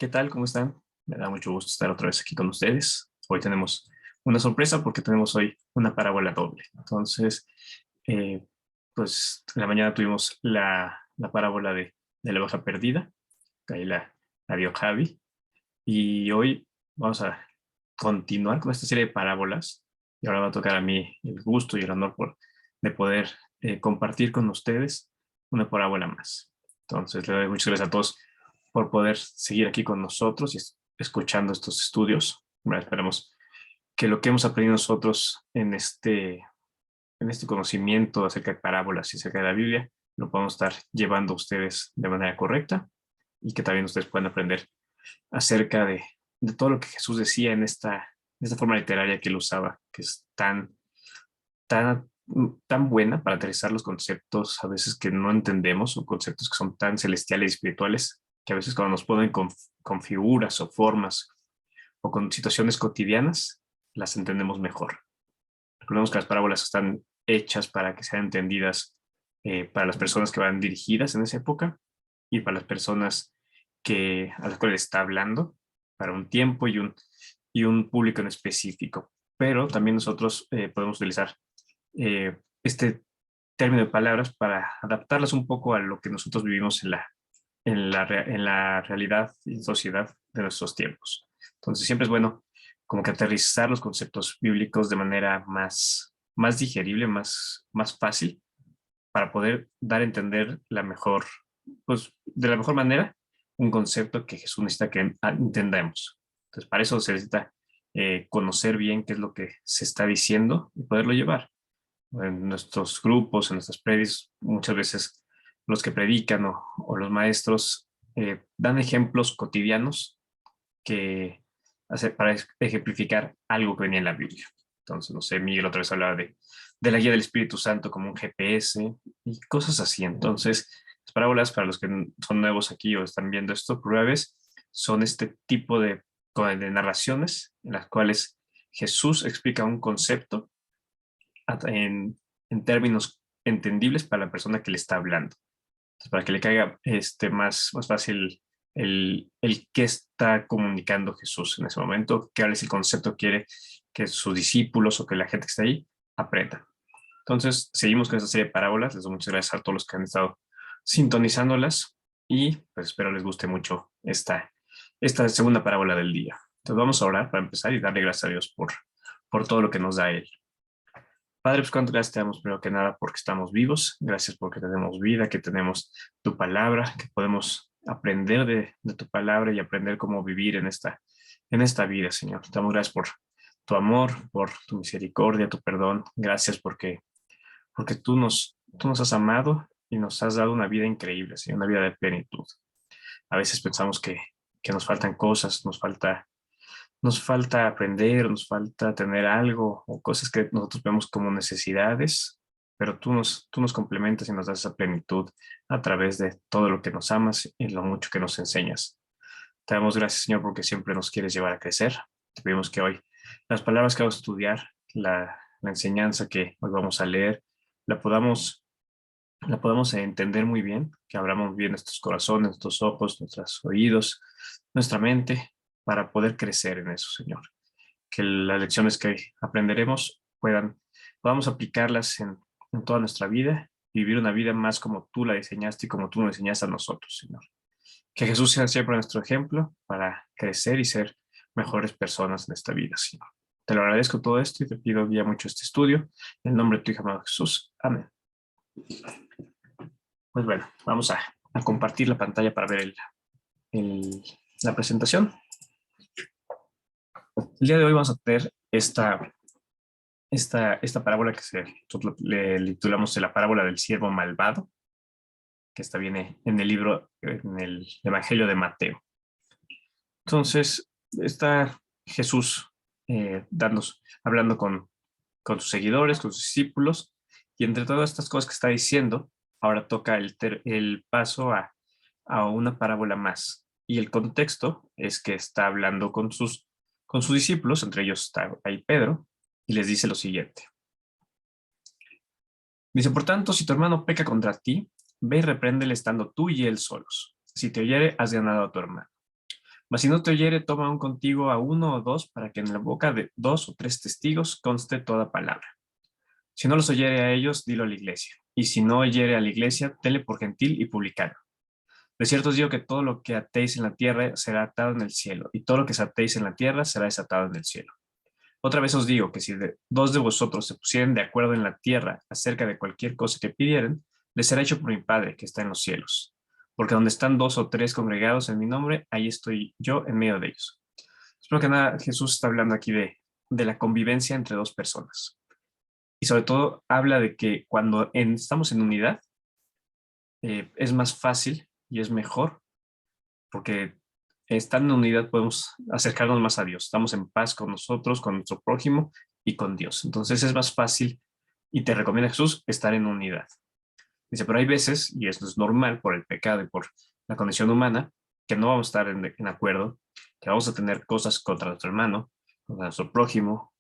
¿Qué tal? ¿Cómo están? Me da mucho gusto estar otra vez aquí con ustedes. Hoy tenemos una sorpresa porque tenemos hoy una parábola doble. Entonces, eh, pues en la mañana tuvimos la parábola de la oveja perdida, que ahí la dio Javi, y hoy vamos a continuar con esta serie de parábolas. Y ahora va a tocar a mí el gusto y el honor de poder compartir con ustedes una parábola más. Entonces, le doy muchas gracias a todos por poder seguir aquí con nosotros y escuchando estos estudios. Bueno, esperamos que lo que hemos aprendido nosotros en este conocimiento acerca de parábolas y acerca de la Biblia lo podamos estar llevando a ustedes de manera correcta y que también ustedes puedan aprender acerca de todo lo que Jesús decía en esta forma literaria que él usaba, que es tan, tan buena para aterrizar los conceptos a veces que no entendemos o conceptos que son tan celestiales y espirituales que a veces cuando nos ponen con figuras o formas o con situaciones cotidianas las entendemos mejor. Recordemos que las parábolas están hechas para que sean entendidas para las personas que van dirigidas en esa época y para las personas a las cuales está hablando para un tiempo y un público en específico. Pero también nosotros podemos utilizar este término de palabras para adaptarlas un poco a lo que nosotros vivimos en la realidad y sociedad de nuestros tiempos. Entonces siempre es bueno como que aterrizar los conceptos bíblicos de manera más digerible, más fácil, para poder dar a entender pues de la mejor manera un concepto que Jesús necesita que entendamos. Entonces para eso se necesita conocer bien qué es lo que se está diciendo y poderlo llevar en nuestros grupos, en nuestras predis, muchas veces los que predican o los maestros dan ejemplos cotidianos para ejemplificar algo que venía en la Biblia. Entonces, no sé, Miguel otra vez hablaba de la guía del Espíritu Santo como un GPS y cosas así. Entonces, las parábolas, para los que son nuevos aquí o están viendo esto por primera vez, son este tipo de narraciones en las cuales Jesús explica un concepto en términos entendibles para la persona que le está hablando. Entonces, para que le caiga más fácil el qué está comunicando Jesús en ese momento, qué es el concepto que quiere que sus discípulos o que la gente que está ahí aprenda. Entonces, seguimos con esta serie de parábolas. Les doy muchas gracias a todos los que han estado sintonizándolas y pues espero les guste mucho esta segunda parábola del día. Entonces vamos a orar para empezar y darle gracias a Dios por todo lo que nos da Él. Padre, pues cuántas gracias te damos primero que nada porque estamos vivos, gracias porque tenemos vida, que tenemos tu palabra, que podemos aprender de tu palabra y aprender cómo vivir en esta vida, Señor. Te damos gracias por tu amor, por tu misericordia, tu perdón. Gracias porque tú nos has amado y nos has dado una vida increíble, Señor, una vida de plenitud. A veces pensamos que nos faltan cosas, nos falta aprender, nos falta tener algo o cosas que nosotros vemos como necesidades, pero tú nos complementas y nos das esa plenitud a través de todo lo que nos amas y lo mucho que nos enseñas. Te damos gracias, Señor, porque siempre nos quieres llevar a crecer. Te pedimos que hoy las palabras que vamos a estudiar, la enseñanza que hoy vamos a leer, la podamos, la podamos entender muy bien, que abramos bien nuestros corazones, nuestros ojos, nuestros oídos, nuestra mente, para poder crecer en eso, Señor. Que las lecciones que aprenderemos podamos aplicarlas en toda nuestra vida y vivir una vida más como tú la diseñaste y como tú nos enseñaste a nosotros, Señor. Que Jesús sea siempre nuestro ejemplo para crecer y ser mejores personas en esta vida, Señor. Te lo agradezco todo esto y te pido guía mucho este estudio. En el nombre de tu Hijo amado Jesús. Amén. Pues bueno, vamos a compartir la pantalla para ver el, la presentación. El día de hoy vamos a tener esta parábola que nosotros le titulamos la parábola del siervo malvado, que esta viene en el libro, en el Evangelio de Mateo. Entonces, está Jesús hablando con sus seguidores, con sus discípulos, y entre todas estas cosas que está diciendo, ahora toca el paso a una parábola más. Y el contexto es que está hablando con sus discípulos, entre ellos está ahí Pedro, y les dice lo siguiente. Dice, por tanto, si tu hermano peca contra ti, ve y repréndele estando tú y él solos. Si te oyere, has ganado a tu hermano. Mas si no te oyere, toma aún contigo a uno o dos, para que en la boca de dos o tres testigos conste toda palabra. Si no los oyere a ellos, dilo a la iglesia. Y si no oyere a la iglesia, tenle por gentil y publicano. De cierto os digo que todo lo que atéis en la tierra será atado en el cielo, y todo lo que atéis en la tierra será desatado en el cielo. Otra vez os digo que si dos de vosotros se pusieren de acuerdo en la tierra acerca de cualquier cosa que pidieren, les será hecho por mi Padre que está en los cielos. Porque donde están dos o tres congregados en mi nombre, ahí estoy yo en medio de ellos. Espero que nada, Jesús está hablando aquí de la convivencia entre dos personas. Y sobre todo habla de que cuando estamos en unidad, es más fácil y es mejor, porque estando en unidad podemos acercarnos más a Dios. Estamos en paz con nosotros, con nuestro prójimo y con Dios. Entonces es más fácil, y te recomienda Jesús, estar en unidad. Dice, pero hay veces, y esto es normal por el pecado y por la condición humana, que no vamos a estar en acuerdo, que vamos a tener cosas contra nuestro hermano, contra nuestro prójimo,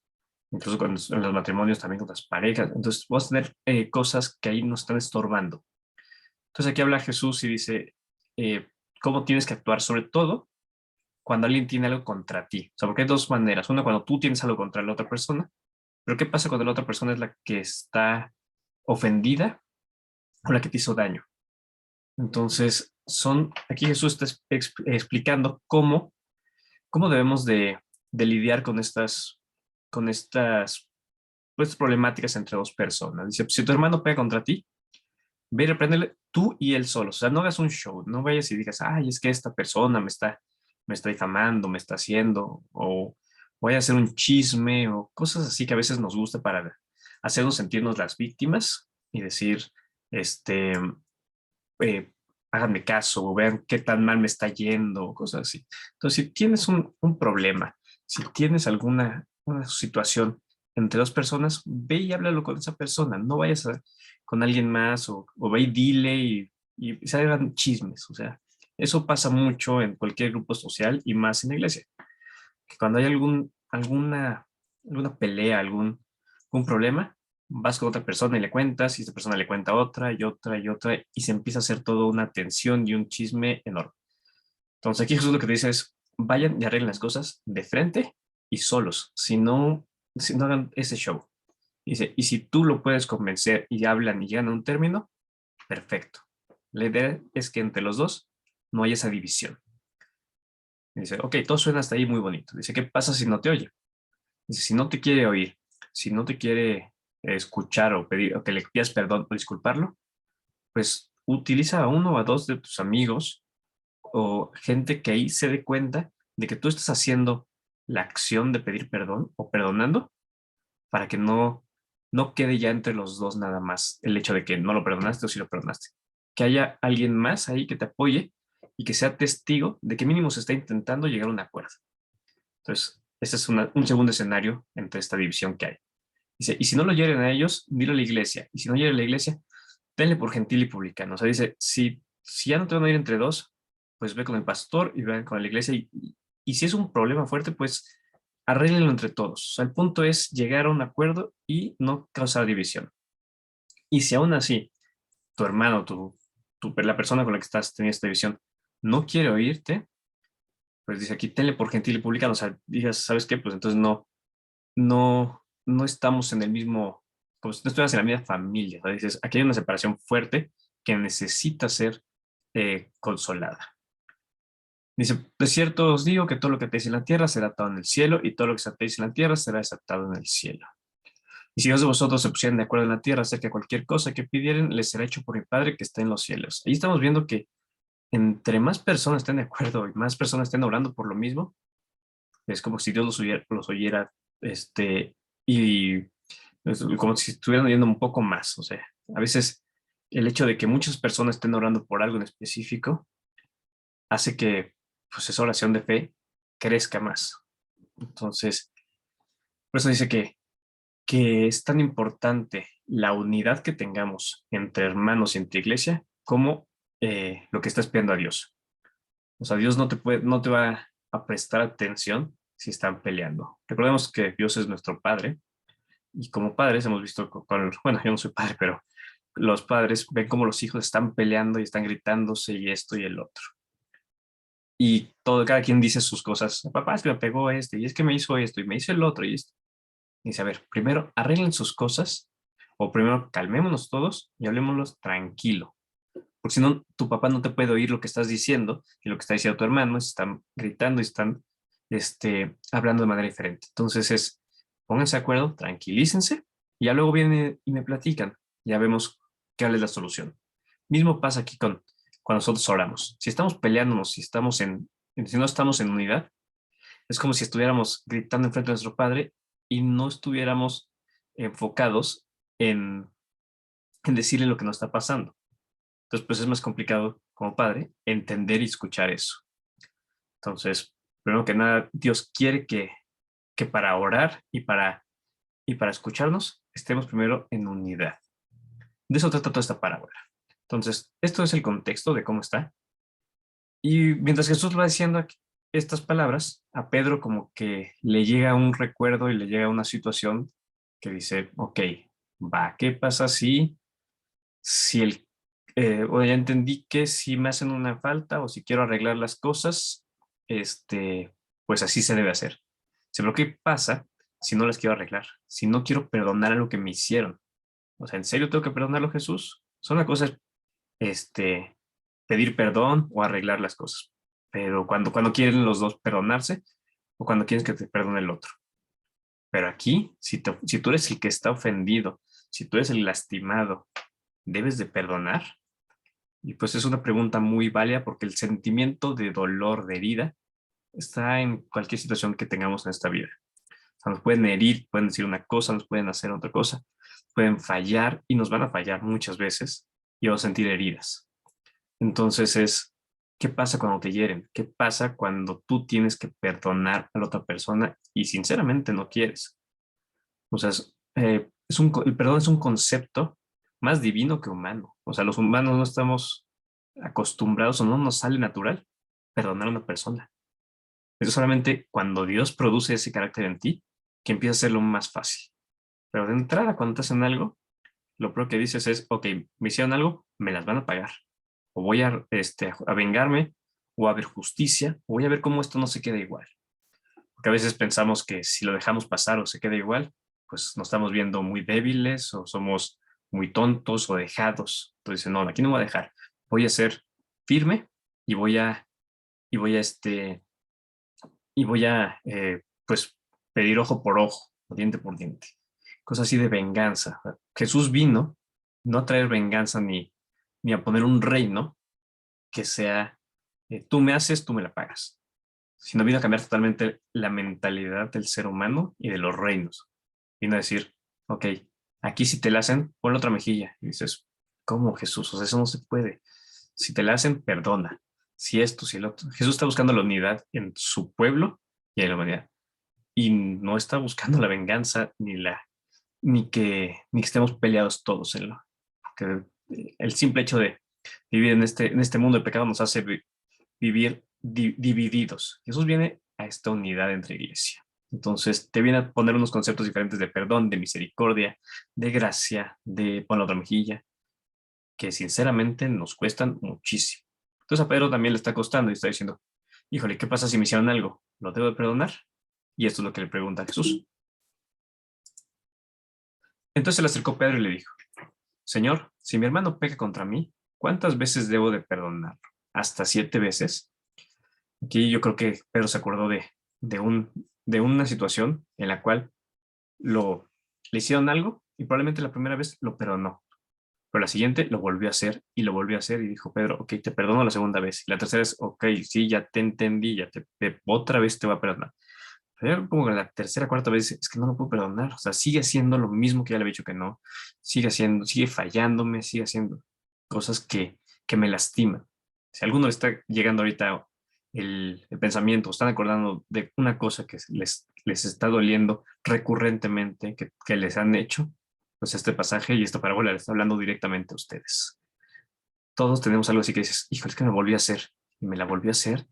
incluso en los matrimonios también con las parejas. Entonces vamos a tener cosas que ahí nos están estorbando. Entonces aquí habla Jesús y dice, cómo tienes que actuar, sobre todo cuando alguien tiene algo contra ti. O sea, porque hay dos maneras. Una, cuando tú tienes algo contra la otra persona, pero ¿qué pasa cuando la otra persona es la que está ofendida o la que te hizo daño? Entonces, aquí Jesús está explicando cómo debemos de lidiar con estas pues, problemáticas entre dos personas. Dice, si tu hermano pega contra ti, ve y repréndele tú y él solo. O sea, no hagas un show, no vayas y digas, ay, es que esta persona me está difamando, me está haciendo, o voy a hacer un chisme, o cosas así que a veces nos gusta para hacernos sentirnos las víctimas y decir, este, eh, háganme caso, o vean qué tan mal me está yendo, o cosas así. Entonces, si tienes un problema, si tienes alguna una situación entre dos personas, ve y háblalo con esa persona, no vayas con alguien más, o ve y dile y se hagan chismes, o sea, eso pasa mucho en cualquier grupo social y más en la iglesia, que cuando hay alguna pelea, algún problema, vas con otra persona y le cuentas, y esa persona le cuenta otra y otra y otra, y se empieza a hacer toda una tensión y un chisme enorme. Entonces aquí Jesús lo que te dice es, vayan y arreglen las cosas de frente y solos, si no hagan ese show. Dice, y si tú lo puedes convencer y hablan y llegan a un término, perfecto. La idea es que entre los dos no haya esa división. Dice, ok, todo suena hasta ahí muy bonito. Dice, ¿qué pasa si no te oye? Dice, si no te quiere oír, si no te quiere escuchar o pedir, o que le pidas perdón o disculparlo, pues utiliza a uno o a dos de tus amigos o gente que ahí se dé cuenta de que tú estás haciendo la acción de pedir perdón o perdonando, para que no quede ya entre los dos nada más el hecho de que no lo perdonaste o si lo perdonaste. Que haya alguien más ahí que te apoye y que sea testigo de que mínimo se está intentando llegar a un acuerdo. Entonces, ese es un segundo escenario entre esta división que hay. Dice, y si no lo oyeren a ellos, dilo a la iglesia. Y si no oyere a la iglesia, tenle por gentil y publicano. O sea, dice, si ya no te van a ir entre dos, pues ve con el pastor y ve con la iglesia. Y si es un problema fuerte, pues arréglenlo entre todos. O sea, el punto es llegar a un acuerdo y no causar división. Y si aún así tu hermano, la persona con la que estás teniendo esta división, no quiere oírte, pues dice aquí, tenle por gentil y publicano. O sea, digas, ¿sabes qué? Pues entonces no estamos en el mismo, como si no estuvieras en la misma familia. ¿Sabes? Dices, aquí hay una separación fuerte que necesita ser consolada. Dice, de cierto os digo que todo lo que atéis en la tierra será atado en el cielo, y todo lo que atéis en la tierra será desatado en el cielo. Y si dos de vosotros se pusieran de acuerdo en la tierra acerca de cualquier cosa que pidieren, les será hecho por mi Padre que está en los cielos. Ahí estamos viendo que entre más personas estén de acuerdo y más personas estén orando por lo mismo, es como si Dios los oyera, y como si estuvieran oyendo un poco más. O sea, a veces el hecho de que muchas personas estén orando por algo en específico hace que pues, esa oración de fe crezca más. Entonces, por eso dice que es tan importante la unidad que tengamos entre hermanos y entre iglesia como lo que estás pidiendo a Dios. O sea, Dios no te va a prestar atención si están peleando. Recordemos que Dios es nuestro Padre, y como padres hemos visto bueno, yo no soy padre, pero los padres ven cómo los hijos están peleando y están gritándose y esto y el otro. y cada quien dice sus cosas. Papá es que me pegó este, y es que me hizo esto, y me hizo el otro, y esto. Y dice, a ver, primero arreglen sus cosas, o primero calmémonos todos y hablemoslos tranquilo. Porque si no, tu papá no te puede oír lo que estás diciendo y lo que está diciendo tu hermano, están gritando y están hablando de manera diferente. Entonces pónganse de acuerdo, tranquilícense y ya luego vienen y me platican. Ya vemos cuál es la solución. Mismo pasa aquí cuando nosotros oramos. Si estamos peleándonos, si no estamos en unidad, es como si estuviéramos gritando enfrente de nuestro Padre y no estuviéramos enfocados en decirle lo que nos está pasando. Entonces, pues es más complicado como padre entender y escuchar eso. Entonces, primero que nada, Dios quiere que para orar y para escucharnos estemos primero en unidad. De eso trata toda esta parábola. Entonces, esto es el contexto de cómo está. Y mientras Jesús va diciendo aquí estas palabras, a Pedro como que le llega un recuerdo y le llega una situación que dice, ok, va, ¿qué pasa si o ya entendí que si me hacen una falta o si quiero arreglar las cosas, pues así se debe hacer? Pero ¿qué pasa si no las quiero arreglar? Si no quiero perdonar a lo que me hicieron. O sea, ¿en serio tengo que perdonarlo, Jesús? Son una cosa, pedir perdón o arreglar las cosas. Pero cuando quieren los dos perdonarse o cuando quieres que te perdone el otro. Pero aquí, si tú eres el que está ofendido, si tú eres el lastimado, ¿debes de perdonar? Y pues es una pregunta muy válida porque el sentimiento de dolor, de herida, está en cualquier situación que tengamos en esta vida. O sea, nos pueden herir, pueden decir una cosa, nos pueden hacer otra cosa, pueden fallar y nos van a fallar muchas veces y vamos a sentir heridas. Entonces ¿qué pasa cuando te hieren? ¿Qué pasa cuando tú tienes que perdonar a la otra persona y sinceramente no quieres? O sea, el perdón es un concepto más divino que humano. O sea, los humanos no estamos acostumbrados o no nos sale natural perdonar a una persona. Es solamente cuando Dios produce ese carácter en ti que empieza a hacerlo más fácil. Pero de entrada, cuando te hacen algo, lo primero que dices es, ok, me hicieron algo, me las van a pagar. O voy a vengarme, o a ver justicia, o voy a ver cómo esto no se queda igual. Porque a veces pensamos que si lo dejamos pasar o se queda igual, pues nos estamos viendo muy débiles o somos muy tontos o dejados. Entonces, no, aquí no me voy a dejar. Voy a ser firme y y voy a pues pedir ojo por ojo, diente por diente. Cosas así de venganza. Jesús vino no a traer venganza ni a poner un reino que sea, tú me haces, tú me la pagas, sino vino a cambiar totalmente la mentalidad del ser humano y de los reinos. Vino a decir, ok, aquí si te la hacen, ponle otra mejilla. Y dices, ¿cómo, Jesús? O sea, eso no se puede. Si te la hacen, perdona. Si esto, si el otro. Jesús está buscando la unidad en su pueblo y en la humanidad. Y no está buscando la venganza ni que estemos peleados todos en lo. Porque el simple hecho de vivir en este mundo de pecado nos hace vivir divididos. Jesús viene a esta unidad entre iglesia. Entonces te viene a poner unos conceptos diferentes de perdón, de misericordia, de gracia, de poner la otra mejilla, que sinceramente nos cuestan muchísimo. Entonces a Pedro también le está costando y está diciendo, híjole, ¿qué pasa si me hicieron algo? ¿Lo debo de perdonar? Y esto es lo que le pregunta a Jesús. Entonces se le acercó Pedro y le dijo, Señor, si mi hermano peca contra mí, ¿cuántas veces debo de perdonarlo? ¿Hasta 7 veces? Aquí yo creo que Pedro se acordó de, un, de una situación en la cual le hicieron algo y probablemente la primera vez lo perdonó, pero la siguiente lo volvió a hacer y lo volvió a hacer y dijo, Pedro, ok, te perdono la segunda vez. Y la tercera es, ok, sí, ya te entendí, otra vez te voy a perdonar. Pero como que la tercera, cuarta vez es que no lo puedo perdonar, o sea, sigue haciendo lo mismo que ya le había dicho que no, sigue fallándome, sigue haciendo cosas que me lastiman. Si a alguno le está llegando ahorita el pensamiento, o están acordando de una cosa que les está doliendo recurrentemente, que les han hecho, pues este pasaje y esta parábola le está hablando directamente a ustedes. Todos tenemos algo así que dices, híjole, es que me volví a hacer, y me la volví a hacer,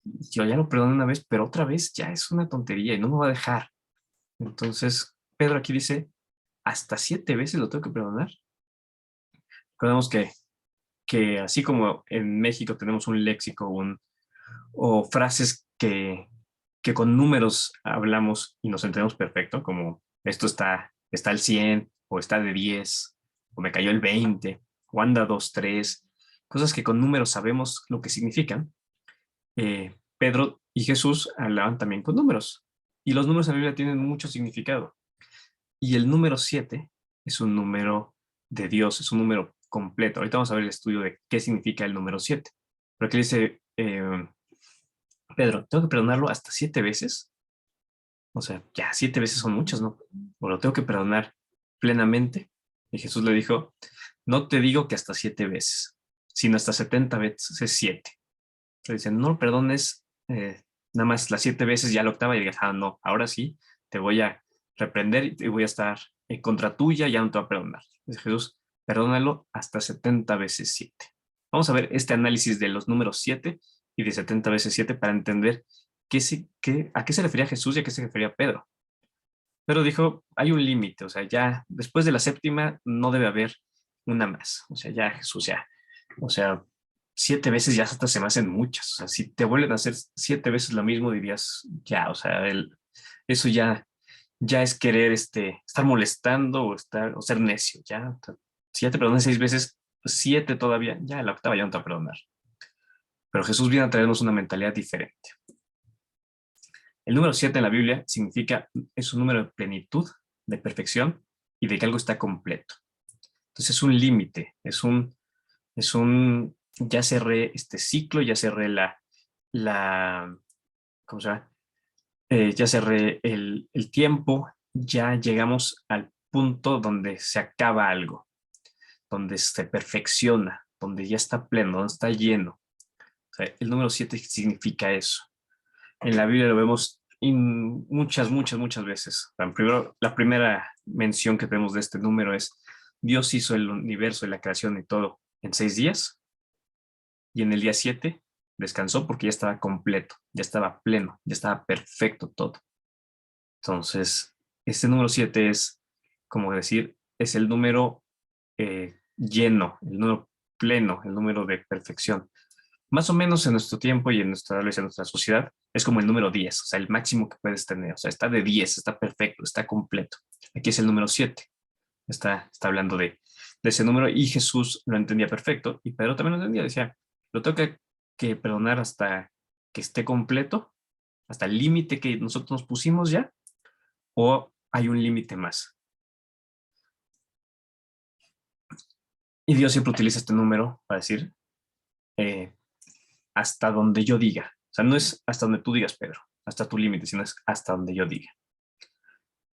yo ya lo perdoné una vez, pero otra vez ya es una tontería y no me va a dejar. Entonces, Pedro aquí dice, hasta 7 veces lo tengo que perdonar. Recordemos que así como en México tenemos un léxico, o frases que con números hablamos y nos entendemos perfecto, como esto está al 100 o está de 10 o me cayó el 20 o anda 2 3 cosas que con números sabemos lo que significan. Pedro y Jesús hablaban también con números, y los números en la Biblia tienen mucho significado. Y el número 7 es un número de Dios, es un número completo. Ahorita vamos a ver el estudio de qué significa el número 7. Pero aquí dice, Pedro, ¿tengo que perdonarlo hasta 7 veces? O sea, ya 7 veces son muchas, ¿no? O lo tengo que perdonar plenamente. Y Jesús le dijo, no te digo que hasta 7 veces, sino hasta 70 veces es 7. Le dicen, no lo perdones nada más las 7 veces, ya la octava, y digas, ah, no, ahora sí, te voy a reprender y voy a estar en contra tuya, ya no te voy a perdonar. Dice Jesús, perdónalo hasta 70 veces 7. Vamos a ver este análisis de los números 7 y de 70 veces 7 para entender a qué se refería Jesús y a qué se refería Pedro. Pero dijo, hay un límite, o sea, ya después de la séptima no debe haber una más. O sea, ya Jesús, ya. O sea, 7 veces ya hasta se me hacen muchas. O sea, si te vuelven a hacer 7 veces lo mismo, dirías, ya, o sea, eso ya es querer estar molestando o ser necio, ya. O sea, si ya te perdoné 6 veces, 7 todavía, ya la octava ya no te va a perdonar. Pero Jesús viene a traernos una mentalidad diferente. El número 7 en la Biblia es un número de plenitud, de perfección y de que algo está completo. Entonces es un límite, ya cerré este ciclo, ya cerré ¿cómo se llama? Ya cerré el tiempo, ya llegamos al punto donde se acaba algo, donde se perfecciona, donde ya está pleno, donde está lleno. O sea, el número 7 significa eso. En la Biblia lo vemos muchas, muchas, muchas veces. La primera mención que tenemos de este número es Dios hizo el universo y la creación y todo en 6 días, y en el día 7 descansó porque ya estaba completo, ya estaba pleno, ya estaba perfecto todo. Entonces, este número 7 es, como decir, es el número lleno, el número pleno, el número de perfección. Más o menos en nuestro tiempo y en nuestra sociedad, es como el número 10, o sea, el máximo que puedes tener. O sea, está de 10, está perfecto, está completo. Aquí es el número 7. Está hablando de ese número, y Jesús lo entendía perfecto, y Pedro también lo entendía. Decía, lo tengo que perdonar hasta que esté completo, hasta el límite que nosotros nos pusimos ya, o hay un límite más. Y Dios siempre utiliza este número para decir, eh, hasta donde yo diga. O sea, no es hasta donde tú digas, Pedro, hasta tu límite, sino es hasta donde yo diga.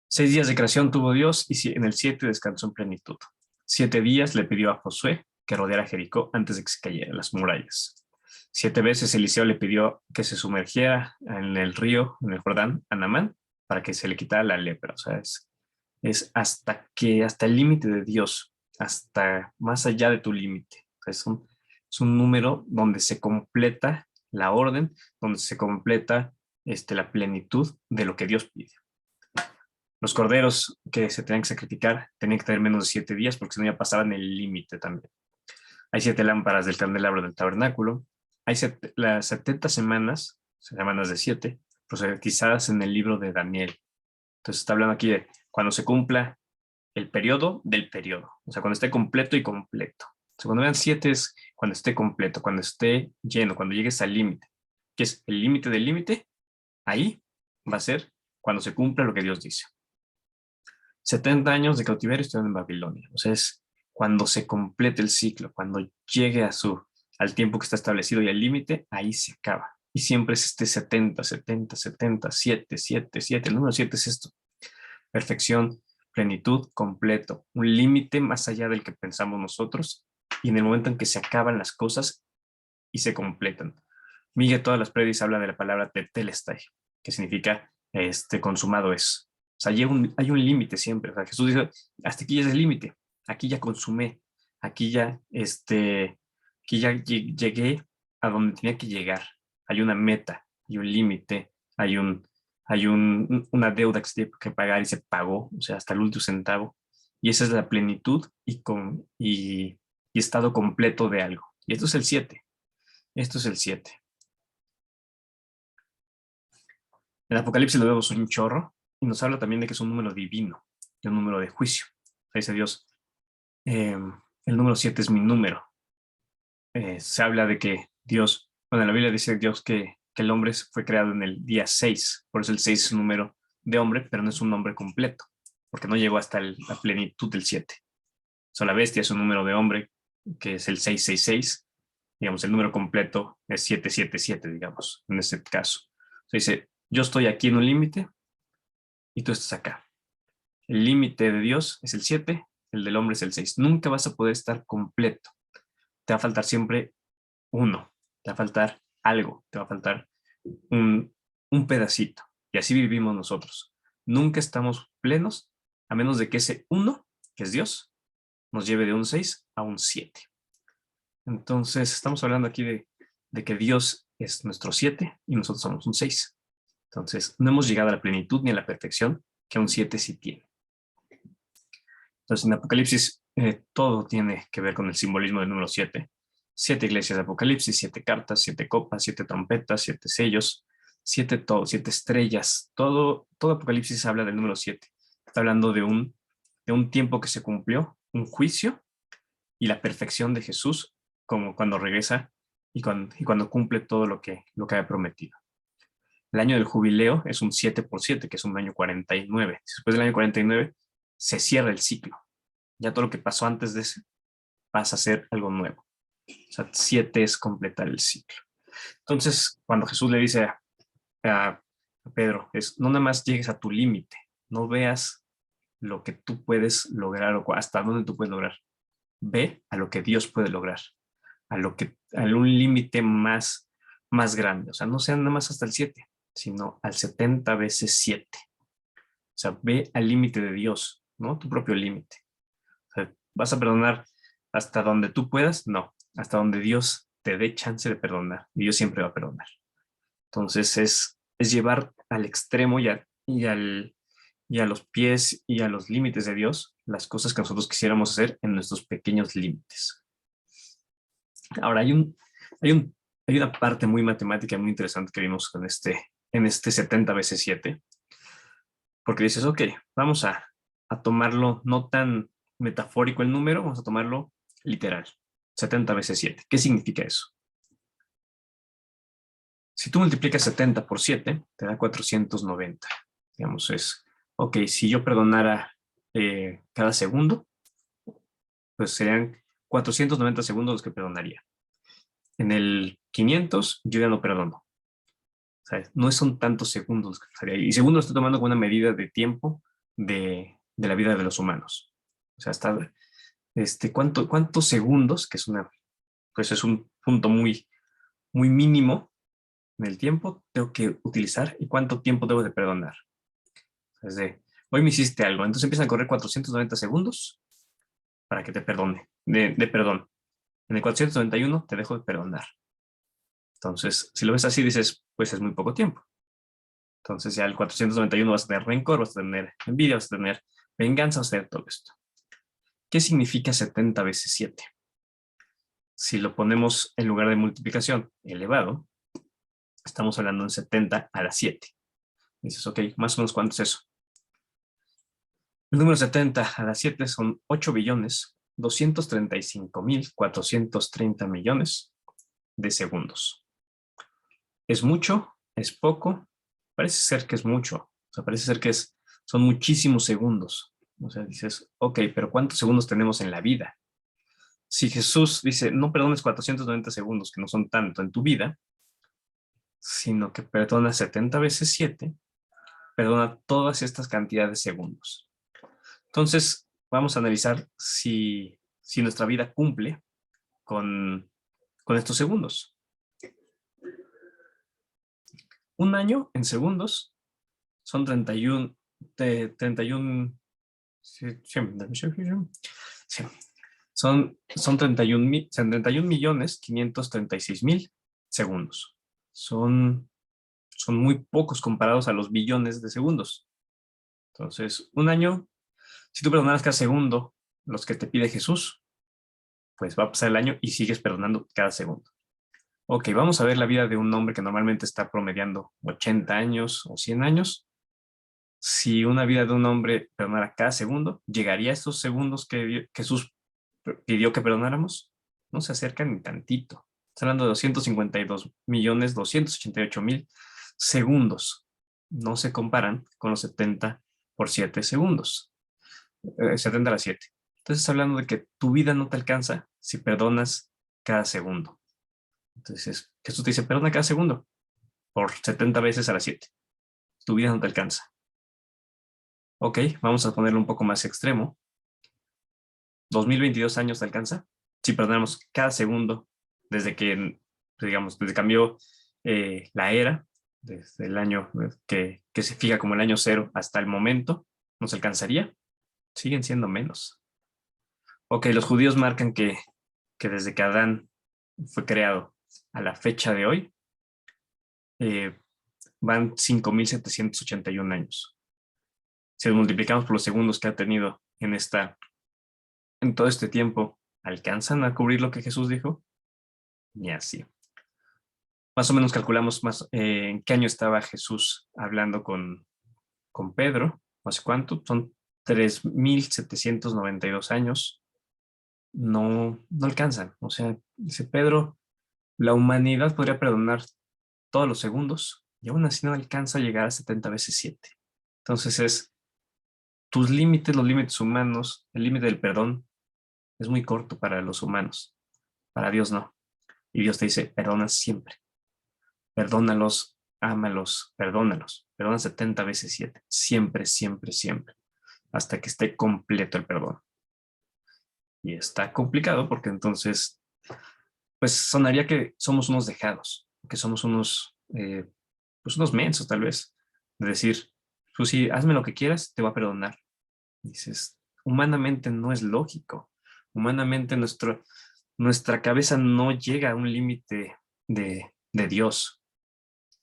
6 días de creación tuvo Dios, y en el 7 descansó en plenitud. 7 días le pidió a Josué que rodeara Jericó antes de que se cayeran las murallas. 7 veces Eliseo le pidió que se sumergiera en el río, en el Jordán, a Naamán, para que se le quitara la lepra. O sea, es hasta el límite de Dios, hasta más allá de tu límite. O sea, es un número donde se completa la orden, donde se completa la plenitud de lo que Dios pide. Los corderos que se tenían que sacrificar tenían que tener menos de 7 días, porque si no ya pasaban el límite también. Hay 7 lámparas del candelabro del tabernáculo. Hay las 70 semanas de 7, profetizadas en el libro de Daniel. Entonces está hablando aquí de cuando se cumpla el periodo del periodo. O sea, cuando esté completo y completo. O sea, cuando vean 7 es cuando esté completo, cuando esté lleno, cuando llegues al límite. Que es el límite del límite, ahí va a ser cuando se cumpla lo que Dios dice. 70 años de cautiverio estuvieron en Babilonia. O sea, es cuando se complete el ciclo, cuando llegue al tiempo que está establecido y al límite, ahí se acaba. Y siempre es 70, 70, 70, 7, 7, 7. El número 7 es esto. Perfección, plenitud, completo. Un límite más allá del que pensamos nosotros, y en el momento en que se acaban las cosas y se completan. Miguel, todas las predis habla de la palabra tetelestai, que significa consumado es. O sea, hay un límite siempre. O sea, Jesús dice, hasta aquí ya es el límite, aquí ya consumé, aquí ya, llegué a donde tenía que llegar. Hay una meta, hay un límite, una deuda que se tiene que pagar y se pagó, o sea, hasta el último centavo. Y esa es la plenitud y estado completo de algo. Y esto es el 7. Esto es el 7. En Apocalipsis lo vemos un chorro y nos habla también de que es un número divino, de un número de juicio. Dice Dios, el número 7 es mi número. Se habla de que Dios, bueno, en la Biblia dice Dios que el hombre fue creado en el día 6, por eso el 6 es un número de hombre, pero no es un nombre completo, porque no llegó hasta la plenitud del 7. O sea, la bestia es un número de hombre, que es el 666, digamos, el número completo es 777, digamos, en este caso. O sea, dice, yo estoy aquí en un límite y tú estás acá. El límite de Dios es el 7, el del hombre es el 6. Nunca vas a poder estar completo. Te va a faltar siempre uno, te va a faltar algo, te va a faltar un pedacito. Y así vivimos nosotros. Nunca estamos plenos, a menos de que ese uno, que es Dios, nos lleve de un 6 a un 7. Entonces, estamos hablando aquí de que Dios es nuestro 7 y nosotros somos un 6. Entonces, no hemos llegado a la plenitud ni a la perfección que un 7 sí tiene. Entonces, en Apocalipsis, todo tiene que ver con el simbolismo del número 7. 7 iglesias de Apocalipsis, 7 cartas, 7 copas, 7 trompetas, 7 sellos, 7 todo, 7 estrellas. Todo Apocalipsis habla del número 7. Está hablando de un tiempo que se cumplió, un juicio y la perfección de Jesús, como cuando regresa y cuando cumple todo lo que había prometido. El año del jubileo es un 7 por 7, que es un año 49. Después del año 49 se cierra el ciclo. Ya todo lo que pasó antes de ese pasa a ser algo nuevo. O sea, 7 es completar el ciclo. Entonces, cuando Jesús le dice a Pedro, no nada más llegues a tu límite, no veas lo que tú puedes lograr o hasta dónde tú puedes lograr. Ve a lo que Dios puede lograr, a un límite más grande. O sea, no sea nada más hasta el 7, sino al 70 veces 7. O sea, ve al límite de Dios, ¿no? Tu propio límite. O sea, ¿vas a perdonar hasta donde tú puedas? No, hasta donde Dios te dé chance de perdonar. Y Dios siempre va a perdonar. Entonces es llevar al extremo y a los pies y a los límites de Dios las cosas que nosotros quisiéramos hacer en nuestros pequeños límites. Ahora, hay una parte muy matemática muy interesante que vimos en este 70 veces 7, porque dices, ok, vamos a tomarlo no tan metafórico el número, vamos a tomarlo literal. 70 veces 7. ¿Qué significa eso? Si tú multiplicas 70 por 7, te da 490. Digamos, ok, si yo perdonara cada segundo, pues serían 490 segundos los que perdonaría. En el 500, yo ya no perdono. ¿Sabes? No son tantos segundos los que pasaría. Y segundo, lo estoy tomando como una medida de tiempo de la vida de los humanos. O sea, ¿cuántos segundos, que pues es un punto muy mínimo en el tiempo, tengo que utilizar y cuánto tiempo debo de perdonar? Es hoy me hiciste algo, entonces empiezan a correr 490 segundos para que te perdone, de perdón. En el 491 te dejo de perdonar. Entonces, si lo ves así, dices, pues es muy poco tiempo. Entonces ya el 491 vas a tener rencor, vas a tener envidia, vas a tener venganza, vas a tener todo esto. ¿Qué significa 70 veces 7? Si lo ponemos en lugar de multiplicación elevado, estamos hablando en 70 a la 7. Dices, ok, más o menos ¿cuánto es eso? El número 70 a la 7 son 8.235.430 millones de segundos. ¿Es mucho? ¿Es poco? Parece ser que es mucho. O sea, parece ser que son muchísimos segundos. O sea, dices, ok, pero ¿cuántos segundos tenemos en la vida? Si Jesús dice, no perdones 490 segundos, que no son tanto en tu vida, sino que perdona 70 veces 7, perdona todas estas cantidades de segundos. Entonces, vamos a analizar si nuestra vida cumple con estos segundos. Un año en segundos son 31, son 31.536.000 segundos. Son muy pocos comparados a los billones de segundos. Entonces, un año, si tú perdonaras cada segundo los que te pide Jesús, pues va a pasar el año y sigues perdonando cada segundo. Ok, vamos a ver la vida de un hombre que normalmente está promediando 80 años o 100 años. Si una vida de un hombre perdonara cada segundo, ¿llegaría a estos segundos que Jesús pidió que perdonáramos? No se acercan ni tantito. Está hablando de 252.288.000 segundos. No se comparan con los 70 por 7 segundos. 70 a las 7. Entonces está hablando de que tu vida no te alcanza si perdonas cada segundo. Entonces Jesús te dice, perdona cada segundo por 70 veces a las 7. Tu vida no te alcanza. Ok, vamos a ponerlo un poco más extremo. 2022 años te alcanza si perdonamos cada segundo desde que, digamos, desde que cambió la era, desde el año que se fija como el año cero hasta el momento, ¿nos alcanzaría? Siguen siendo menos. Ok, los judíos marcan que desde que Adán fue creado a la fecha de hoy, eh, van 5.781 años. Si lo multiplicamos por los segundos que ha tenido en todo este tiempo, ¿alcanzan a cubrir lo que Jesús dijo? Ni así. Más o menos calculamos en qué año estaba Jesús hablando con Pedro. No sé cuánto, son 3.792 años. No alcanzan. O sea, dice Pedro, la humanidad podría perdonar todos los segundos y aún así no alcanza a llegar a 70 veces 7. Entonces tus límites, los límites humanos, el límite del perdón es muy corto para los humanos. Para Dios no. Y Dios te dice, perdona siempre. Perdónalos, ámalos, perdónalos. Perdona 70 veces 7. Siempre, siempre, siempre. Hasta que esté completo el perdón. Y está complicado porque entonces, pues sonaría que somos unos dejados, que somos pues unos mensos tal vez. De decir, pues sí, hazme lo que quieras, te voy a perdonar. Dices, humanamente no es lógico. Humanamente nuestra cabeza no llega a un límite de Dios.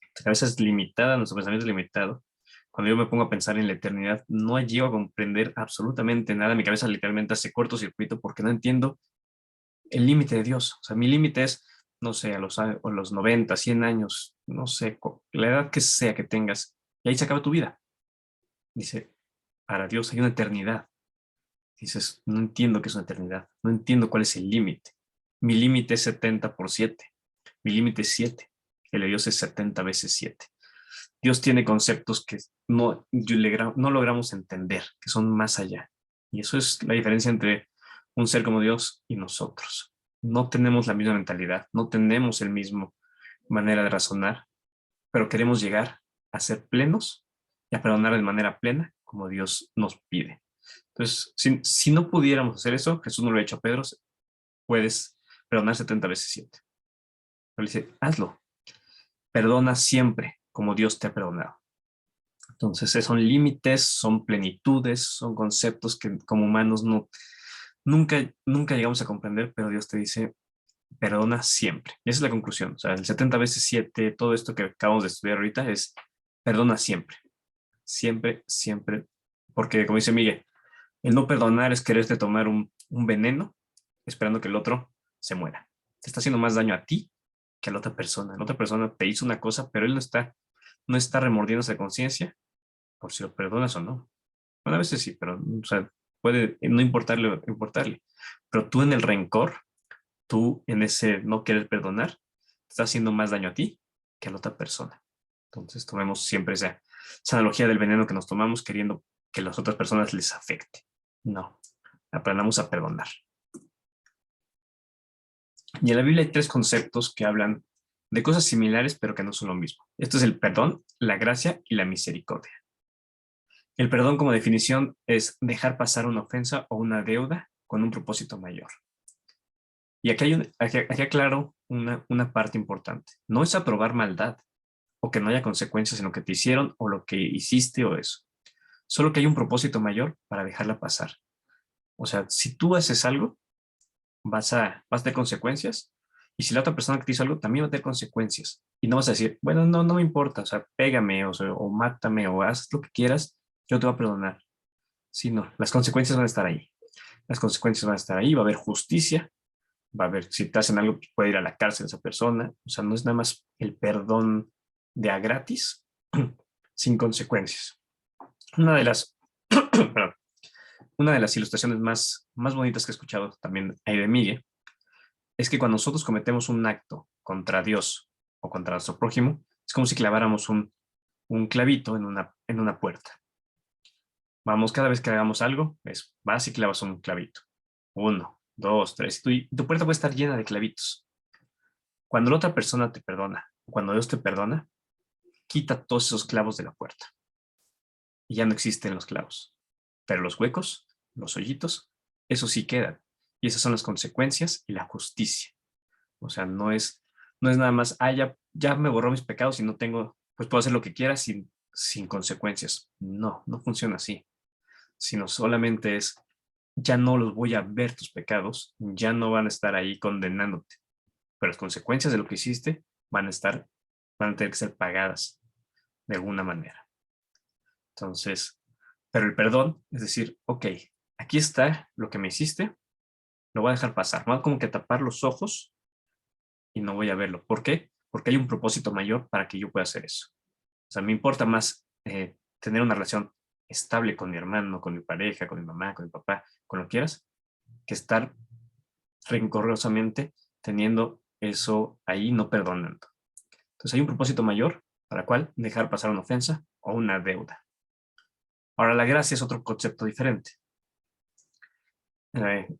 Nuestra cabeza es limitada, nuestro pensamiento es limitado. Cuando yo me pongo a pensar en la eternidad, no llego a comprender absolutamente nada. Mi cabeza literalmente hace cortocircuito porque no entiendo el límite de Dios. O sea, mi límite es, no sé, a los 90, 100 años, no sé, la edad que sea que tengas, y ahí se acaba tu vida. Dice, para Dios hay una eternidad. Dices, no entiendo qué es una eternidad, no entiendo cuál es el límite. Mi límite es 70 por 7, mi límite es 7, el de Dios es 70 veces 7. Dios tiene conceptos que no logramos entender, que son más allá. Y eso es la diferencia entre un ser como Dios y nosotros. No tenemos la misma mentalidad, no tenemos el mismo manera de razonar, pero queremos llegar a ser plenos y a perdonar de manera plena como Dios nos pide. Entonces, si no pudiéramos hacer eso, Jesús no lo ha hecho a Pedro, puedes perdonar 70 veces 7. Pero le dice, hazlo, perdona siempre como Dios te ha perdonado. Entonces, son límites, son plenitudes, son conceptos que como humanos nunca llegamos a comprender, pero Dios te dice, perdona siempre. Y esa es la conclusión. O sea, el 70 veces 7, todo esto que acabamos de estudiar ahorita es, perdona siempre. Siempre, siempre. Porque, como dice Miguel, el no perdonar es quererte tomar un veneno esperando que el otro se muera. Te está haciendo más daño a ti que a la otra persona. La otra persona te hizo una cosa, pero él no está remordiéndose de conciencia por si lo perdonas o no. Bueno, a veces sí, pero o sea, puede no importarle. Pero tú en el rencor, tú en ese no querer perdonar, te estás haciendo más daño a ti que a la otra persona. Entonces tomemos siempre esa analogía del veneno que nos tomamos queriendo que las otras personas les afecte. No, aprendamos a perdonar. Y en la Biblia hay tres conceptos que hablan de cosas similares, pero que no son lo mismo. Esto es el perdón, la gracia y la misericordia. El perdón, como definición, es dejar pasar una ofensa o una deuda con un propósito mayor. Y aquí aclaro una parte importante. No es aprobar maldad o que no haya consecuencias en lo que te hicieron o lo que hiciste o eso. Solo que hay un propósito mayor para dejarla pasar. O sea, si tú haces algo, vas a tener consecuencias. Y si la otra persona que te hizo algo, también va a tener consecuencias. Y no vas a decir, bueno, no me importa, o sea, pégame, o mátame, o haz lo que quieras, yo te voy a perdonar. Sí, no, las consecuencias van a estar ahí. Las consecuencias van a estar ahí, va a haber justicia, va a haber, si te hacen algo, pues puede ir a la cárcel esa persona. O sea, no es nada más el perdón de a gratis, sin consecuencias. Una de las, perdón, una de las ilustraciones más bonitas que he escuchado también ahí de Miguel es que cuando nosotros cometemos un acto contra Dios o contra nuestro prójimo, es como si claváramos un clavito en una puerta. Vamos, cada vez que hagamos algo, vas y clavas un clavito. 1, 2, 3. Tu puerta puede estar llena de clavitos. Cuando la otra persona te perdona, cuando Dios te perdona, quita todos esos clavos de la puerta. Y ya no existen los clavos. Pero los huecos, los hoyitos, eso sí quedan. Y esas son las consecuencias y la justicia. O sea, no es nada más, ya me borró mis pecados y no tengo, pues puedo hacer lo que quiera sin consecuencias. No, no funciona así. Sino solamente es, ya no los voy a ver tus pecados, ya no van a estar ahí condenándote. Pero las consecuencias de lo que hiciste van a tener que ser pagadas de alguna manera. Entonces, pero el perdón es decir, ok, aquí está lo que me hiciste, lo voy a dejar pasar. Voy a como que tapar los ojos y no voy a verlo. ¿Por qué? Porque hay un propósito mayor para que yo pueda hacer eso. O sea, me importa más tener una relación estable con mi hermano, con mi pareja, con mi mamá, con mi papá, con lo que quieras, que estar rencorosamente teniendo eso ahí no perdonando. Entonces hay un propósito mayor para cual dejar pasar una ofensa o una deuda. Ahora la gracia es otro concepto diferente. En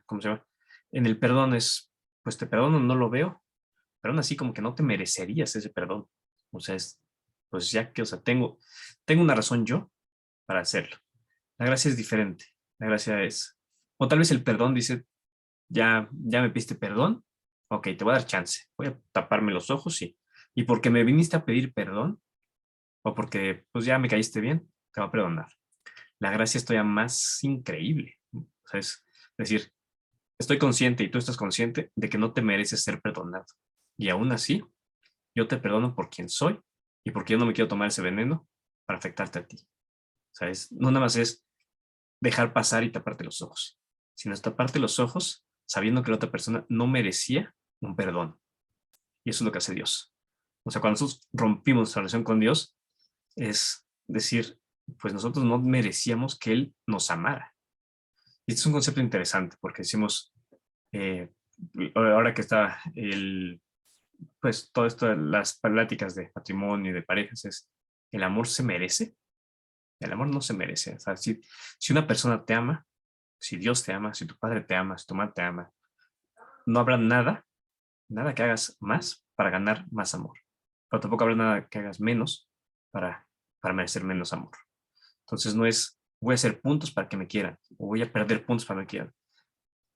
¿cómo se llama? En el perdón es, pues te perdono, no lo veo, pero aún así como que no te merecerías ese perdón. O sea, pues ya que, o sea, tengo una razón yo para hacerlo. La gracia es diferente. La gracia es, o tal vez el perdón dice, ya me piste perdón, ok, te voy a dar chance, voy a taparme los ojos y porque me viniste a pedir perdón, o porque pues ya me caíste bien, te voy a perdonar. La gracia es todavía más increíble. O sea, es decir, estoy consciente y tú estás consciente de que no te mereces ser perdonado. Y aún así, yo te perdono por quien soy y porque yo no me quiero tomar ese veneno para afectarte a ti. O sea, no nada más es dejar pasar y taparte los ojos, sino es taparte los ojos sabiendo que la otra persona no merecía un perdón. Y eso es lo que hace Dios. O sea, cuando nosotros rompimos nuestra relación con Dios, es decir, pues nosotros no merecíamos que Él nos amara. Y este es un concepto interesante porque decimos, eh, ahora que está pues todo esto, las pláticas de matrimonio y de parejas es, ¿el amor se merece? El amor no se merece. O sea, si una persona te ama, si Dios te ama, si tu padre te ama, si tu madre te ama, no habrá nada que hagas más para ganar más amor. Pero tampoco habrá nada que hagas menos para, para merecer menos amor. Entonces no es, voy a hacer puntos para que me quieran, o voy a perder puntos para que me quieran.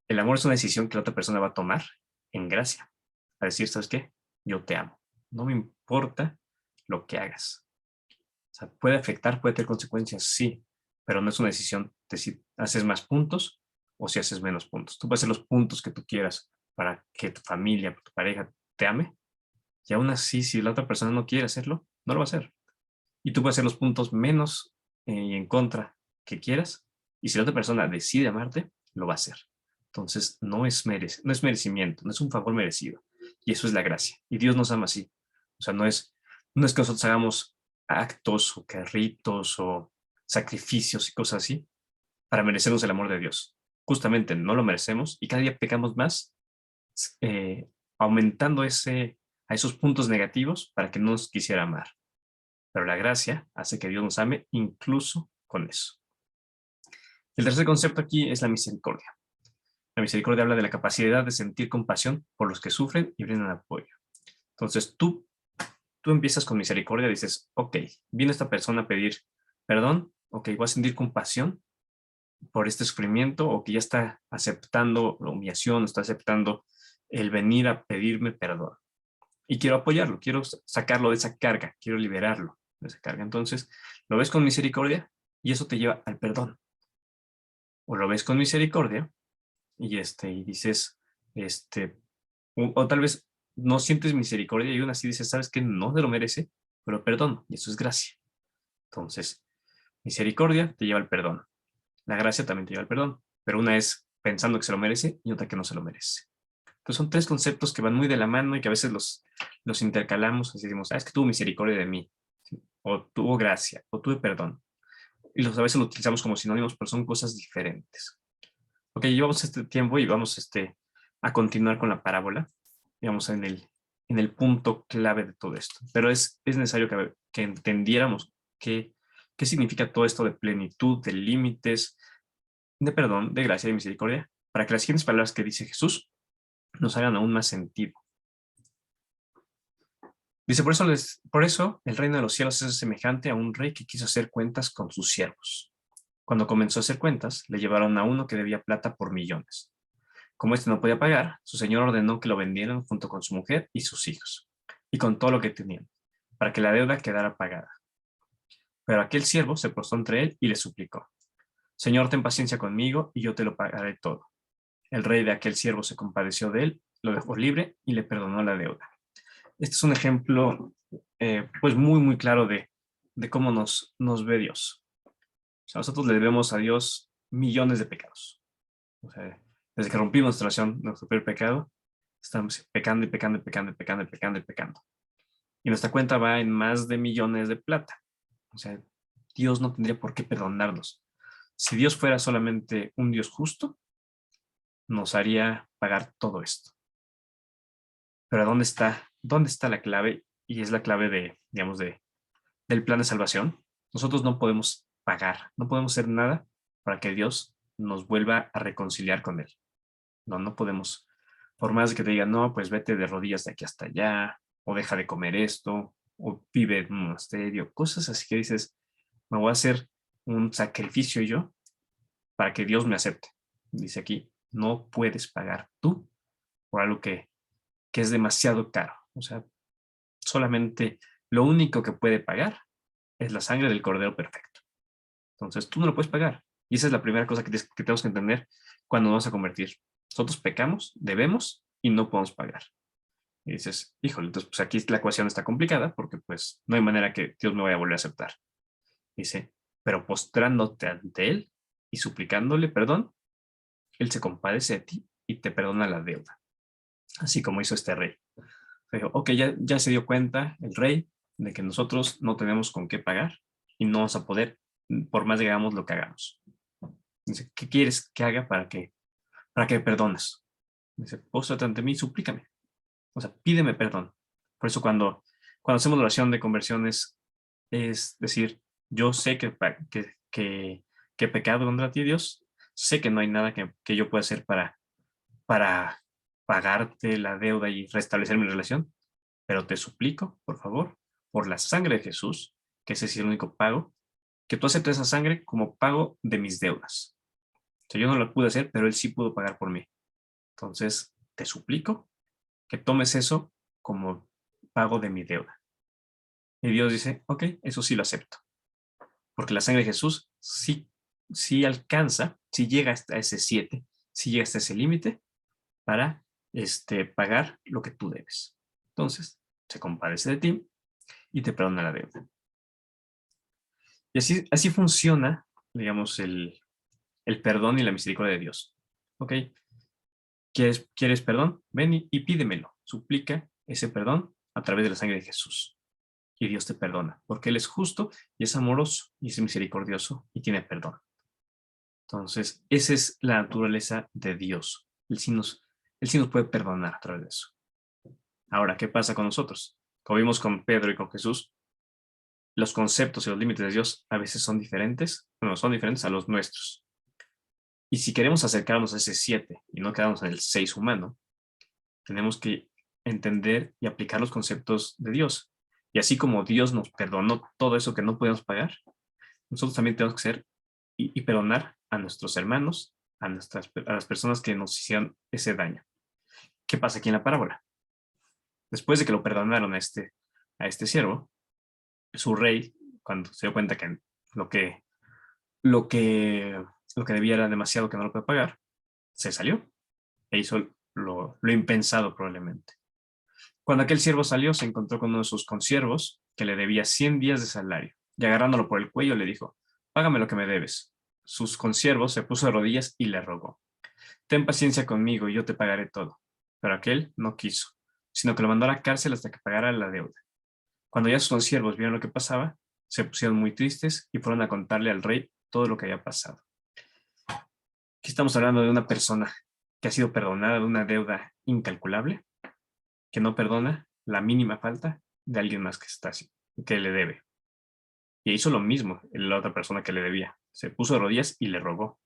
El amor es una decisión que la otra persona va a tomar en gracia. A decir, ¿sabes qué? Yo te amo. No me importa lo que hagas. O sea, puede afectar, puede tener consecuencias, sí, pero no es una decisión de si haces más puntos o si haces menos puntos. Tú puedes hacer los puntos que tú quieras para que tu familia, tu pareja te ame, y aún así, si la otra persona no quiere hacerlo, no lo va a hacer. Y tú puedes hacer los puntos menos y en contra que quieras, y si la otra persona decide amarte, lo va a hacer. Entonces, no es merecimiento, no es un favor merecido. Y eso es la gracia. Y Dios nos ama así. O sea, no es que nosotros hagamos actos o que ritos o sacrificios y cosas así para merecernos el amor de Dios. Justamente no lo merecemos y cada día pecamos más, eh, aumentando a esos puntos negativos para que no nos quisiera amar. Pero la gracia hace que Dios nos ame incluso con eso. El tercer concepto aquí es la misericordia. La misericordia habla de la capacidad de sentir compasión por los que sufren y brindan apoyo. Entonces tú empiezas con misericordia, dices, ok, viene esta persona a pedir perdón, ok, voy a sentir compasión por este sufrimiento o que ya está aceptando la humillación, está aceptando el venir a pedirme perdón. Y quiero apoyarlo, quiero sacarlo de esa carga, quiero liberarlo de esa carga. Entonces, lo ves con misericordia y eso te lleva al perdón. O lo ves con misericordia y dices, o tal vez no sientes misericordia y aún así dices, sabes que no se lo merece, pero perdón, y eso es gracia. Entonces, misericordia te lleva al perdón. La gracia también te lleva al perdón, pero una es pensando que se lo merece y otra que no se lo merece. Entonces son tres conceptos que van muy de la mano y que a veces los intercalamos, así decimos, es que tuvo misericordia de mí, ¿sí? O tuvo gracia, o tuve perdón. Y a veces lo utilizamos como sinónimos, pero son cosas diferentes. Ok, llevamos este tiempo y vamos a continuar con la parábola, digamos, en el punto clave de todo esto. Pero es necesario que entendiéramos qué significa todo esto de plenitud, de límites, de perdón, de gracia y misericordia, para que las siguientes palabras que dice Jesús nos hagan aún más sentido. Dice, por eso el reino de los cielos es semejante a un rey que quiso hacer cuentas con sus siervos. Cuando comenzó a hacer cuentas, le llevaron a uno que debía plata por millones. Como éste no podía pagar, su señor ordenó que lo vendieran junto con su mujer y sus hijos, y con todo lo que tenían, para que la deuda quedara pagada. Pero aquel siervo se postró entre él y le suplicó, Señor, ten paciencia conmigo y yo te lo pagaré todo. El rey de aquel siervo se compadeció de él, lo dejó libre y le perdonó la deuda. Este es un ejemplo pues muy claro de cómo nos ve Dios. O sea, nosotros le debemos a Dios millones de pecados. O sea, desde que rompimos nuestra relación, nuestro primer pecado, estamos pecando y pecando y pecando y pecando y pecando y pecando. Y nuestra cuenta va en más de millones de plata. O sea, Dios no tendría por qué perdonarnos. Si Dios fuera solamente un Dios justo, nos haría pagar todo esto. Pero ¿dónde está la clave? Y es la clave digamos, del plan de salvación. Nosotros no podemos pagar, no podemos hacer nada para que Dios nos vuelva a reconciliar con Él. No podemos. Por más de que te digan, no, pues vete de rodillas de aquí hasta allá, o deja de comer esto, o vive en un monasterio, cosas así que dices, me voy a hacer un sacrificio yo para que Dios me acepte. Dice aquí, no puedes pagar tú por algo que es demasiado caro. O sea, solamente lo único que puede pagar es la sangre del Cordero Perfecto. Entonces, tú no lo puedes pagar. Y esa es la primera cosa que tenemos que entender cuando nos vamos a convertir. Nosotros pecamos, debemos y no podemos pagar. Y dices, híjole, entonces pues aquí la ecuación está complicada porque pues no hay manera que Dios me vaya a volver a aceptar. Dice, pero postrándote ante Él y suplicándole perdón, Él se compadece de ti y te perdona la deuda. Así como hizo este rey. Dijo, ok, ya se dio cuenta el rey de que nosotros no tenemos con qué pagar y no vamos a poder, por más que hagamos lo que hagamos. Dice, ¿qué quieres que haga para que me perdones? Dice, póstrate ante mí, suplícame. O sea, pídeme perdón. Por eso cuando hacemos la oración de conversiones, es decir, yo sé que he pecado contra ti, Dios, sé que no hay nada que yo pueda hacer para pagarte la deuda y restablecer mi relación, pero te suplico, por favor, por la sangre de Jesús, que ese es el único pago, que tú aceptes esa sangre como pago de mis deudas. O sea, yo no lo pude hacer, pero Él sí pudo pagar por mí. Entonces, te suplico que tomes eso como pago de mi deuda. Y Dios dice, ok, eso sí lo acepto. Porque la sangre de Jesús sí alcanza, sí llega hasta ese 7, sí llega hasta ese límite para pagar lo que tú debes. Entonces, se compadece de ti y te perdona la deuda. Y así funciona, digamos, el perdón y la misericordia de Dios. ¿Ok? ¿Quieres perdón? Ven y pídemelo. Suplica ese perdón a través de la sangre de Jesús. Y Dios te perdona, porque Él es justo y es amoroso y es misericordioso y tiene perdón. Entonces, esa es la naturaleza de Dios. Él sí nos puede perdonar a través de eso. Ahora, ¿qué pasa con nosotros? Como vimos con Pedro y con Jesús, los conceptos y los límites de Dios a veces son diferentes, bueno, son diferentes a los nuestros. Y si queremos acercarnos a ese 7 y no quedarnos en el 6 humano, tenemos que entender y aplicar los conceptos de Dios. Y así como Dios nos perdonó todo eso que no podíamos pagar, nosotros también tenemos que ser y perdonar a nuestros hermanos, a las personas que nos hicieron ese daño. ¿Qué pasa aquí en la parábola? Después de que lo perdonaron a este siervo, su rey, cuando se dio cuenta que lo que, lo que, lo que debía era demasiado que no lo puede pagar, se salió e hizo lo impensado probablemente. Cuando aquel siervo salió, se encontró con uno de sus consiervos que le debía 100 días de salario y agarrándolo por el cuello le dijo, págame lo que me debes. Sus consiervos se puso de rodillas y le rogó, ten paciencia conmigo y yo te pagaré todo. Pero aquel no quiso, sino que lo mandó a la cárcel hasta que pagara la deuda. Cuando ya sus consiervos vieron lo que pasaba, se pusieron muy tristes y fueron a contarle al rey todo lo que había pasado. Aquí estamos hablando de una persona que ha sido perdonada de una deuda incalculable, que no perdona la mínima falta de alguien más que le debe. Y hizo lo mismo la otra persona que le debía. Se puso de rodillas y le rogó.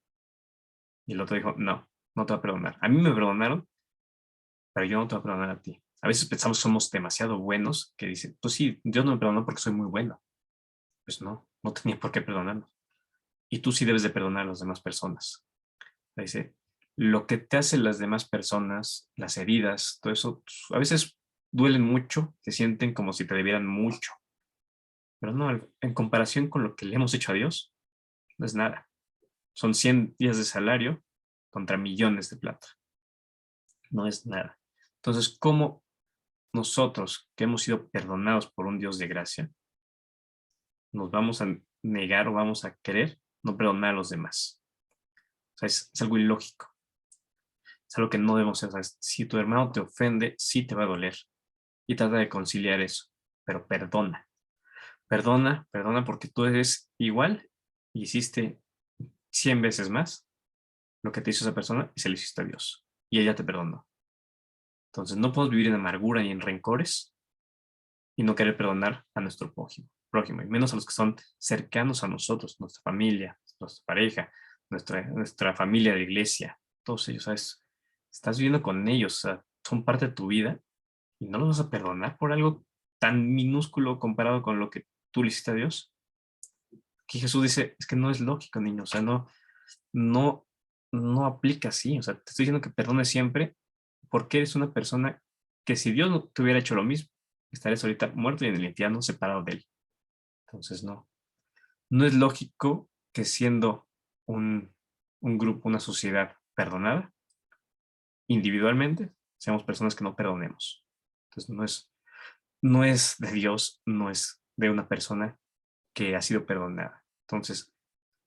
Y el otro dijo, no, no te voy a perdonar. A mí me perdonaron, pero yo no te voy a perdonar a ti. A veces pensamos que somos demasiado buenos, que dicen, pues sí, Dios no me perdonó porque soy muy bueno. Pues no, no tenía por qué perdonarnos. Y tú sí debes de perdonar a las demás personas. Dice, lo que te hacen las demás personas, las heridas, todo eso, pues, a veces duelen mucho, se sienten como si te debieran mucho. Pero no, en comparación con lo que le hemos hecho a Dios, no es nada. Son 100 días de salario contra millones de plata. No es nada. Entonces, ¿cómo nosotros, que hemos sido perdonados por un Dios de gracia, nos vamos a negar o vamos a querer no perdonar a los demás? O sea, es algo ilógico. Es algo que no debemos hacer. O sea, si tu hermano te ofende, sí te va a doler. Y trata de conciliar eso. Pero perdona. Perdona, perdona porque tú eres igual y hiciste 100 veces más lo que te hizo esa persona y se lo hiciste a Dios. Y ella te perdonó. Entonces no podemos vivir en amargura y en rencores y no querer perdonar a nuestro prójimo, y menos a los que son cercanos a nosotros, nuestra familia, nuestra pareja, nuestra familia de iglesia, todos ellos, ¿sabes? Estás viviendo con ellos, o sea, son parte de tu vida y no los vas a perdonar por algo tan minúsculo comparado con lo que tú le hiciste a Dios. Que Jesús dice, es que no es lógico, niño, o sea, no, no aplica así, o sea, te estoy diciendo que perdones siempre porque eres una persona que si Dios no te hubiera hecho lo mismo, estarías ahorita muerto y en el infierno separado de él. Entonces, no es lógico que siendo un grupo, una sociedad perdonada, individualmente, seamos personas que no perdonemos. Entonces, no es de Dios, no es de una persona que ha sido perdonada. Entonces,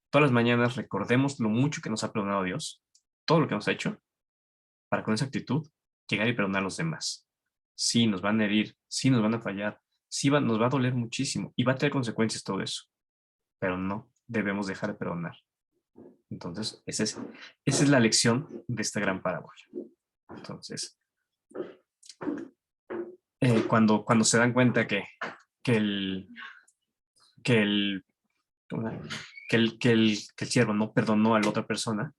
todas las mañanas recordemos lo mucho que nos ha perdonado Dios, todo lo que nos ha hecho, para con esa actitud llegar y perdonar a los demás. Sí, nos van a herir, sí, nos van a fallar, sí, nos va a doler muchísimo y va a tener consecuencias todo eso, pero no debemos dejar de perdonar. Entonces, esa es la lección de esta gran parábola. Entonces, cuando se dan cuenta que el, que el, que el siervo no perdonó a la otra persona,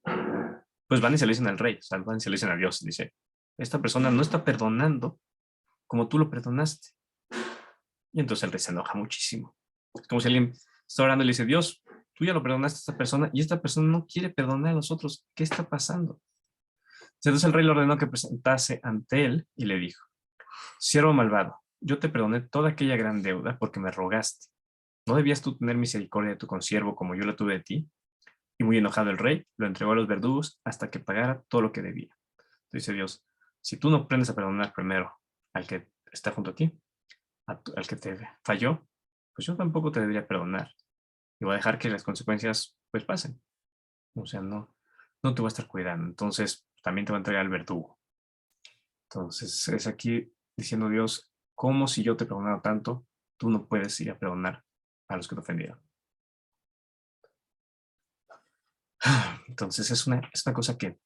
pues van y se lo dicen al rey, o sea, van y se lo dicen a Dios. Dice, esta persona no está perdonando como tú lo perdonaste. Y entonces el rey se enoja muchísimo. Es como si alguien está orando y le dice, Dios, tú ya lo perdonaste a esta persona y esta persona no quiere perdonar a los otros. ¿Qué está pasando? Entonces el rey le ordenó que presentase ante él y le dijo, siervo malvado, yo te perdoné toda aquella gran deuda porque me rogaste. ¿No debías tú tener misericordia de tu consiervo como yo la tuve de ti? Y muy enojado el rey, lo entregó a los verdugos hasta que pagara todo lo que debía. Entonces dice Dios, si tú no aprendes a perdonar primero al que está junto a ti, al que te falló, pues yo tampoco te debería perdonar. Y voy a dejar que las consecuencias pues pasen. O sea, no te voy a estar cuidando. Entonces también te va a entregar al verdugo. Entonces es aquí diciendo Dios, ¿cómo si yo te he perdonado tanto, tú no puedes ir a perdonar a los que te ofendieron? Entonces es una cosa que,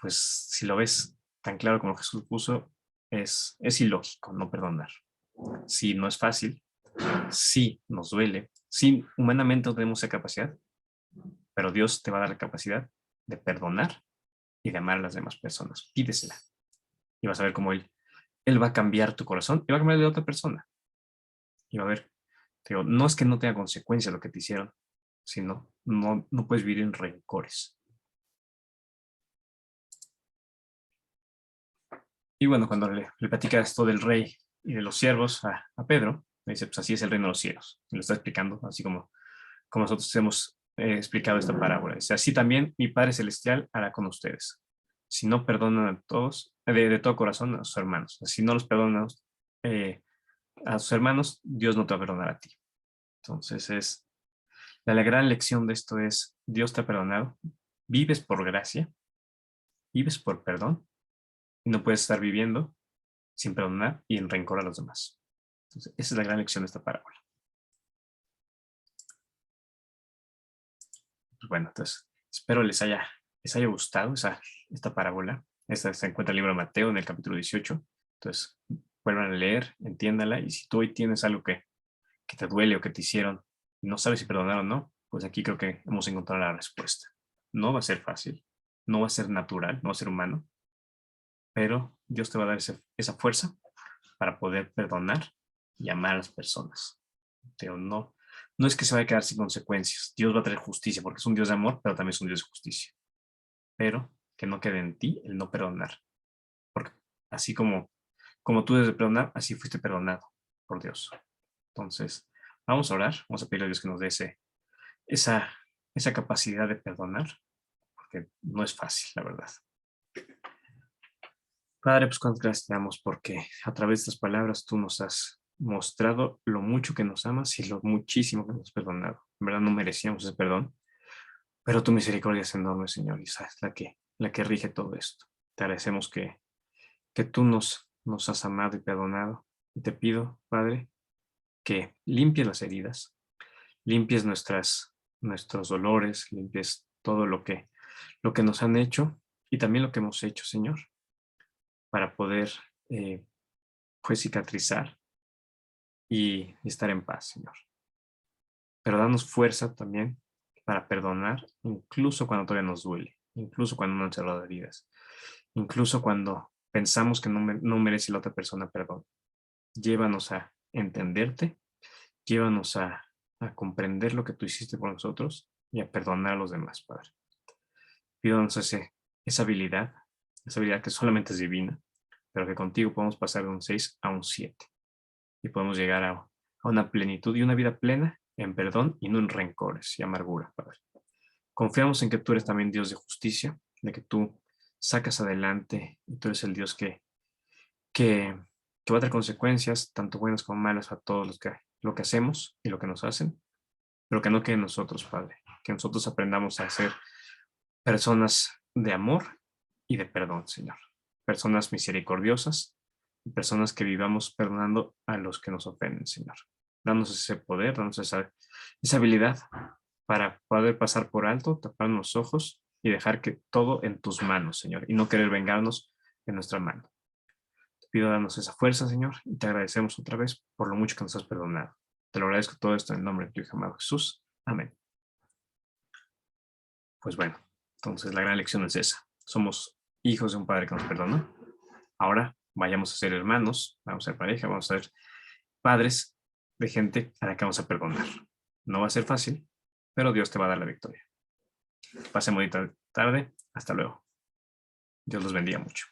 pues si lo ves tan claro como Jesús puso, es ilógico no perdonar. Sí, no es fácil, sí nos duele, sí humanamente no tenemos esa capacidad, pero Dios te va a dar la capacidad de perdonar y de amar a las demás personas. Pídesela y vas a ver cómo él va a cambiar tu corazón y va a cambiar el de otra persona. Y va a ver, te digo, no es que no tenga consecuencia lo que te hicieron, sino no puedes vivir en rencores. Y bueno, cuando le platica esto del rey y de los siervos a Pedro, le dice, pues así es el reino de los cielos. Y lo está explicando, así como nosotros hemos explicado esta parábola. Dice, así también mi Padre Celestial hará con ustedes. Si no perdonan a todos, de todo corazón a sus hermanos. Si no los perdonan eh, a sus hermanos, Dios no te va a perdonar a ti. Entonces la gran lección de esto es, Dios te ha perdonado, vives por gracia, vives por perdón y no puedes estar viviendo sin perdonar y en rencor a los demás. Entonces, esa es la gran lección de esta parábola. Pues bueno, entonces, espero les haya gustado esta parábola. Esta se encuentra en el libro de Mateo en el capítulo 18. Entonces, vuelvan a leer, entiéndala, y si tú hoy tienes algo que te duele o que te hicieron y no sabes si perdonar o no, pues aquí creo que hemos encontrado la respuesta. No va a ser fácil, no va a ser natural, no va a ser humano, pero Dios te va a dar esa fuerza para poder perdonar y amar a las personas. Pero no es que se vaya a quedar sin consecuencias. Dios va a traer justicia porque es un Dios de amor, pero también es un Dios de justicia. Pero que no quede en ti el no perdonar. Porque así como tú debes de perdonar, así fuiste perdonado por Dios. Entonces, vamos a orar, vamos a pedirle a Dios que nos dé esa capacidad de perdonar, porque no es fácil, la verdad. Padre, pues cuántas gracias te damos porque a través de estas palabras tú nos has mostrado lo mucho que nos amas y lo muchísimo que nos has perdonado. En verdad no merecíamos ese perdón, pero tu misericordia es enorme, Señor, y esa es la que rige todo esto. Te agradecemos que tú nos has amado y perdonado. Y te pido, Padre, que limpies las heridas, limpies nuestros dolores, limpies todo lo que nos han hecho y también lo que hemos hecho, Señor, para poder pues cicatrizar y estar en paz, Señor. Pero danos fuerza también para perdonar, incluso cuando todavía nos duele, incluso cuando no han cerrado heridas, incluso cuando pensamos que no merece la otra persona perdón. Llévanos a entenderte, llévanos a comprender lo que tú hiciste por nosotros y a perdonar a los demás, Padre. Pídanos esa habilidad que solamente es divina, pero que contigo podemos pasar de un 6 a un 7 y podemos llegar a una plenitud y una vida plena en perdón y no en rencores y amargura, Padre. Confiamos en que tú eres también Dios de justicia, de que tú sacas adelante y tú eres el Dios que, que va a traer consecuencias, tanto buenas como malas, a todos lo que hacemos y lo que nos hacen, pero que no quede en nosotros, Padre, que nosotros aprendamos a ser personas de amor y de perdón, Señor. Personas misericordiosas y personas que vivamos perdonando a los que nos ofenden, Señor. Danos ese poder, danos esa habilidad para poder pasar por alto, tapar los ojos y dejar que todo en tus manos, Señor, y no querer vengarnos en nuestra mano. Te pido darnos esa fuerza, Señor, y te agradecemos otra vez por lo mucho que nos has perdonado. Te lo agradezco todo esto en el nombre de tu Hijo amado Jesús. Amén. Pues bueno, entonces la gran lección es esa. Somos hijos de un Padre que nos perdona. Ahora vayamos a ser hermanos, vamos a ser pareja, vamos a ser padres de gente a la que vamos a perdonar. No va a ser fácil, pero Dios te va a dar la victoria. Pase bonita tarde. Hasta luego. Dios los bendiga mucho.